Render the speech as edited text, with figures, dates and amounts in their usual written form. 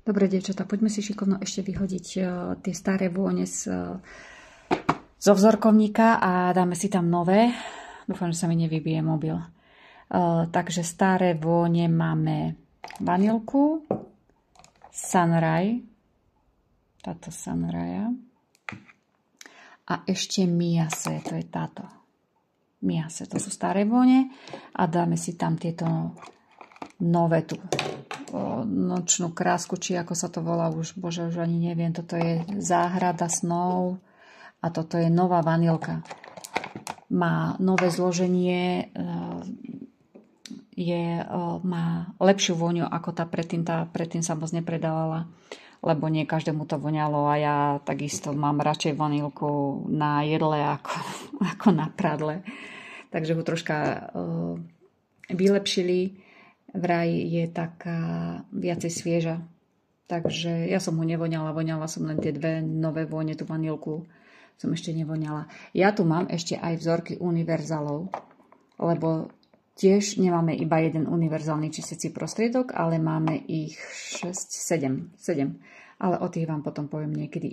Dobre, dievčatá, poďme si šikovno ešte vyhodiť tie staré vône zo vzorkovníka a dáme si tam nové. Dúfam, že sa mi nevybije mobil. Takže staré vône máme vanilku, Sunray, táto Sunraya a ešte Miase, to je táto. Miase, to sú staré vône a dáme si tam tieto nové tu nočnú krásku, či ako sa to volá, už ani neviem, toto je záhrada snov a toto je nová vanilka. Má nové zloženie, má lepšiu vôňu ako tá predtým sa moc nepredávala, lebo nie každému to voňalo a ja takisto mám radšej vanilku na jedle ako na pradle. Takže ho troška vylepšili. Vraj je taká viacej svieža. Takže ja som ho nevoňala, voňala som len tie dve nové vône, tú vanilku som ešte nevoňala. Ja tu mám ešte aj vzorky univerzálov, lebo tiež nemáme iba jeden univerzálny čistiaci prostriedok, ale máme ich 7. Ale o tých vám potom poviem niekedy